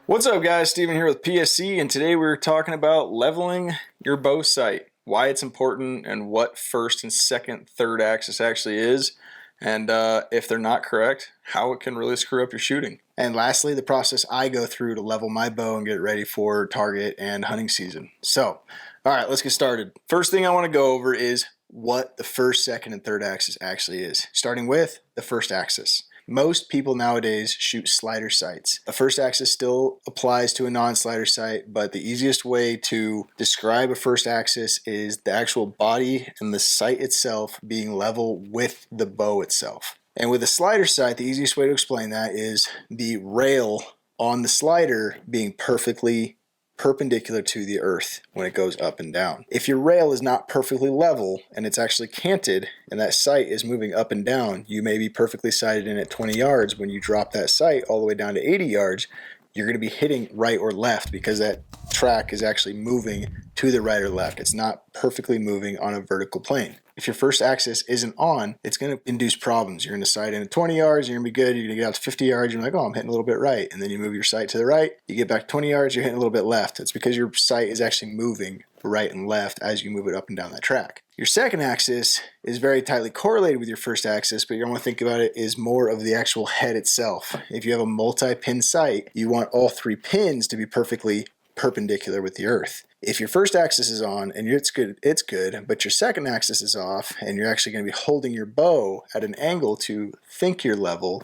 What's up, guys? Steven here with PSC, and today we're talking about leveling your bow sight, why it's important, and what first and second, third axis actually is, and if they're not correct, how it can really screw up your shooting. And lastly, the process I go through to level my bow and get it ready for target and hunting season. So, all right, let's get started. First thing I want to go over is what the first, second, and third axis actually is, starting with the first axis. Most people nowadays shoot slider sights. The first axis still applies to a non-slider sight, but the easiest way to describe a first axis is the actual body and the sight itself being level with the bow itself. And with a slider sight, the easiest way to explain that is the rail on the slider being perfectly perpendicular to the earth when it goes up and down. If your rail is not perfectly level and it's actually canted and that sight is moving up and down, you may be perfectly sighted in at 20 yards. When you drop that sight all the way down to 80 yards, you're going to be hitting right or left because that track is actually moving to the right or left. It's not perfectly moving on a vertical plane. If your first axis isn't on, it's going to induce problems. You're going to sight in at 20 yards, you're going to be good, you're going to get out to 50 yards, you're like, oh, I'm hitting a little bit right. And then you move your sight to the right, you get back 20 yards, you're hitting a little bit left. It's because your sight is actually moving right and left as you move it up and down that track. Your second axis is very tightly correlated with your first axis, but you want to think about it is more of the actual head itself. If you have a multi-pin sight, you want all three pins to be perfectly perpendicular with the earth. If your first axis is on and it's good, but your second axis is off and you're actually going to be holding your bow at an angle to think you're level,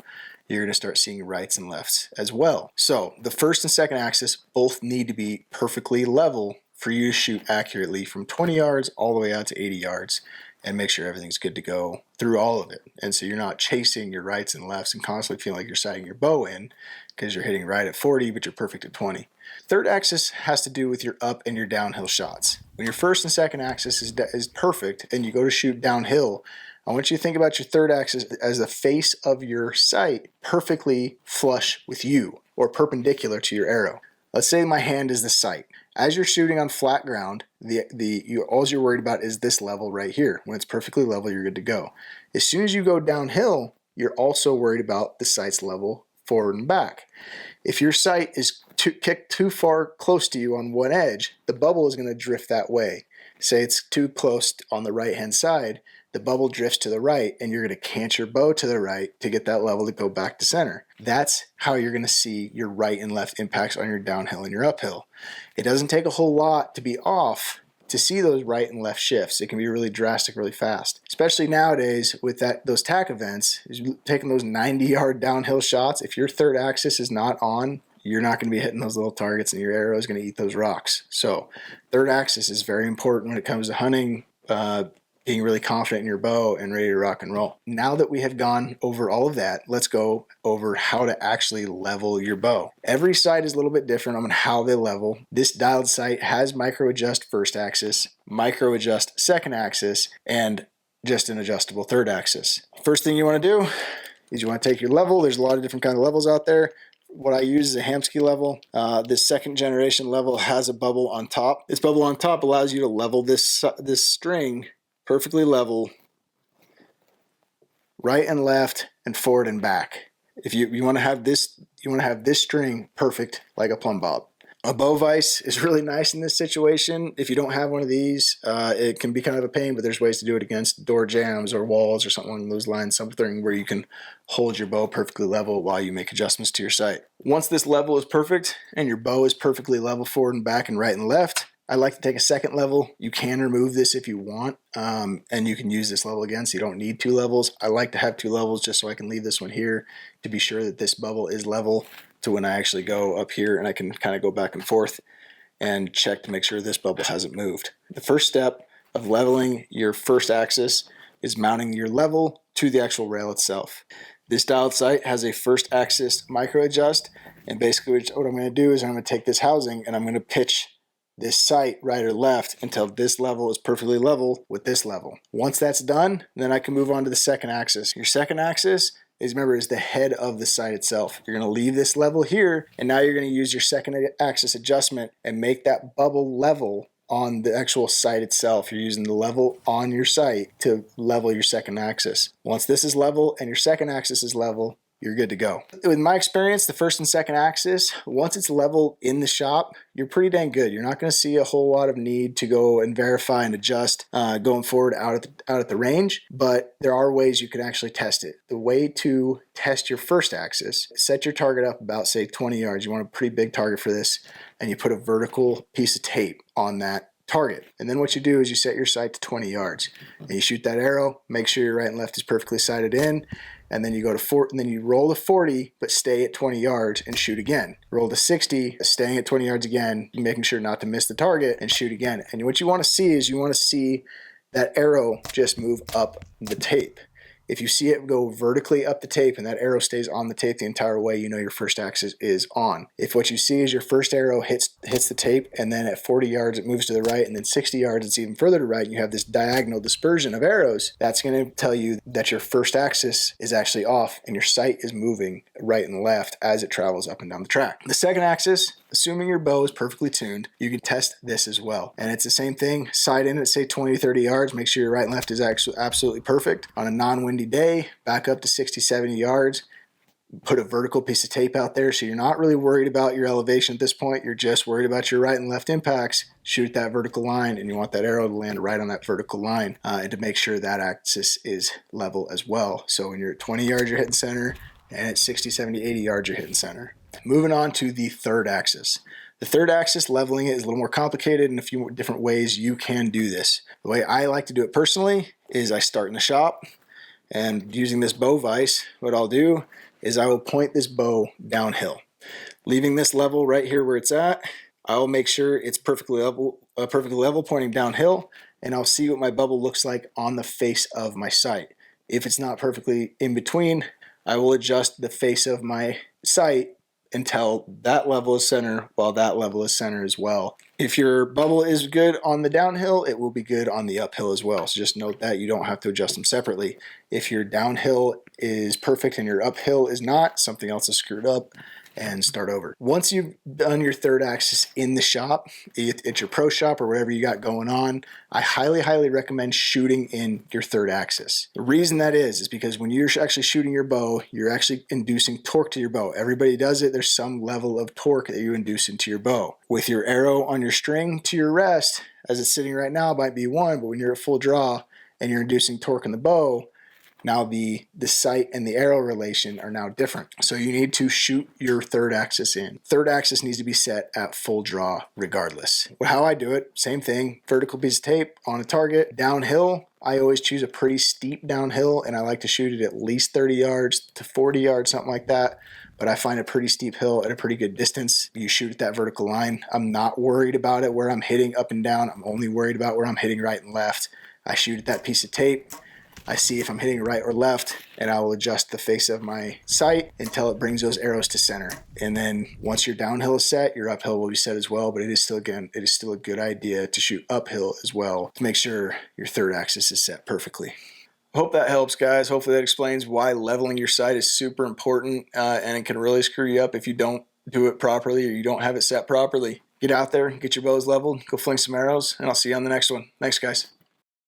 you're going to start seeing rights and lefts as well. So the first and second axis both need to be perfectly level for you to shoot accurately from 20 yards all the way out to 80 yards and make sure everything's good to go through all of it. And so you're not chasing your rights and lefts and constantly feeling like you're sighting your bow in because you're hitting right at 40, but you're perfect at 20. Third axis has to do with your up and your downhill shots. When your first and second axis is perfect and you go to shoot downhill, I want you to think about your third axis as the face of your sight perfectly flush with you or perpendicular to your arrow. Let's say my hand is the sight. As you're shooting on flat ground, all you're worried about is this level right here. When it's perfectly level, you're good to go. As soon as you go downhill, you're also worried about the sight's level forward and back. If your sight is kicked too far close to you on one edge, the bubble is going to drift that way. Say it's too close on the right hand side, the bubble drifts to the right and you're going to cant your bow to the right to get that level to go back to center. That's how you're going to see your right and left impacts on your downhill and your uphill. It doesn't take a whole lot to be off to see those right and left shifts. It can be really drastic really fast, especially nowadays with those tack events, taking those 90-yard downhill shots. If your third axis is not on, you're not going to be hitting those little targets and your arrow is going to eat those rocks. So third axis is very important when it comes to hunting, being really confident in your bow and ready to rock and roll. Now that we have gone over all of that, let's go over how to actually level your bow. Every sight is a little bit different on how they level. This dialed sight has micro adjust first axis, micro adjust second axis, and just an adjustable third axis. First thing you want to do is you want to take your level. There's a lot of different kinds of levels out there. What I use is a Hamsky level. This second generation level has a bubble on top. This bubble on top allows you to level this string perfectly level, right and left, and forward and back. If you want to have this, string perfect like a plumb bob. A bow vise is really nice in this situation. If you don't have one of these, it can be kind of a pain, but there's ways to do it against door jambs or walls or something along those lines, something where you can hold your bow perfectly level while you make adjustments to your sight. Once this level is perfect and your bow is perfectly level forward and back and right and left, I like to take a second level. You can remove this if you want, and you can use this level again, so you don't need two levels. I like to have two levels just so I can leave this one here to be sure that this bubble is level to when I actually go up here and I can kind of go back and forth and check to make sure this bubble hasn't moved. The first step of leveling your first axis is mounting your level to the actual rail itself. This dialed sight has a first axis micro adjust, and basically what I'm going to do is I'm going to take this housing and I'm going to pitch this sight right or left until this level is perfectly level with this level. Once that's done, then I can move on to the second axis. Your second axis is the head of the sight itself. You're going to leave this level here, and now you're going to use your second axis adjustment and make that bubble level on the actual sight itself. You're using the level on your sight to level your second axis. Once this is level and your second axis is level, you're good to go. In my experience, the first and second axis, once it's level in the shop, you're pretty dang good. You're not going to see a whole lot of need to go and verify and adjust going forward out at the range, but there are ways you can actually test it. The way to test your first axis, set your target up about, say, 20 yards. You want a pretty big target for this, and you put a vertical piece of tape on that target. And then what you do is you set your sight to 20 yards and you shoot that arrow, make sure your right and left is perfectly sighted in, and then you go to 40, and then you roll to 40 but stay at 20 yards and shoot again. Roll to 60, staying at 20 yards again, making sure not to miss the target, and shoot again. And what you want to see is you want to see that arrow just move up the tape. If you see it go vertically up the tape and that arrow stays on the tape the entire way, you know your first axis is on. If what you see is your first arrow hits the tape and then at 40 yards it moves to the right, and then 60 yards it's even further to right, and you have this diagonal dispersion of arrows, that's going to tell you that your first axis is actually off and your sight is moving right and left as it travels up and down the track. The second axis, assuming your bow is perfectly tuned, you can test this as well. And it's the same thing, sight in at say 20 to 30 yards, make sure your right and left is absolutely perfect. On a non-windy day, back up to 60, 70 yards, put a vertical piece of tape out there so you're not really worried about your elevation at this point, you're just worried about your right and left impacts. Shoot that vertical line, and you want that arrow to land right on that vertical line and to make sure that axis is level as well. So when you're at 20 yards, you're hitting center, and at 60, 70, 80 yards, you're hitting center. Moving on to the third axis. The third axis, leveling it, is a little more complicated in a few different ways you can do this. The way I like to do it personally is I start in the shop, and using this bow vise, what I'll do is I will point this bow downhill. Leaving this level right here where it's at, I will make sure it's perfectly level pointing downhill, and I'll see what my bubble looks like on the face of my sight. If it's not perfectly in between, I will adjust the face of my sight until that level is center while that level is center as well. If your bubble is good on the downhill, it will be good on the uphill as well. So just note that you don't have to adjust them separately. If your downhill is perfect and your uphill is not, something else is screwed up, and start over. Once you've done your third axis in the shop, at your pro shop or whatever you got going on, I highly recommend shooting in your third axis. The reason that is because when you're actually shooting your bow, you're actually inducing torque to your bow. Everybody does it. There's some level of torque that you induce into your bow. With your arrow on your string to your rest, as it's sitting right now, it might be 1, but when you're at full draw and you're inducing torque in the bow, now the sight and the arrow relation are now different. So you need to shoot your third axis in. Third axis needs to be set at full draw regardless. How I do it, same thing, vertical piece of tape on a target. Downhill, I always choose a pretty steep downhill, and I like to shoot it at least 30 yards to 40 yards, something like that. But I find a pretty steep hill at a pretty good distance. You shoot at that vertical line. I'm not worried about it where I'm hitting up and down. I'm only worried about where I'm hitting right and left. I shoot at that piece of tape. I see if I'm hitting right or left, and I will adjust the face of my sight until it brings those arrows to center. And then once your downhill is set, your uphill will be set as well, but it is still a good idea to shoot uphill as well to make sure your third axis is set perfectly. Hope that helps, guys. Hopefully that explains why leveling your sight is super important, and it can really screw you up if you don't do it properly or you don't have it set properly. Get out there, get your bows leveled, go fling some arrows, and I'll see you on the next one. Thanks, guys.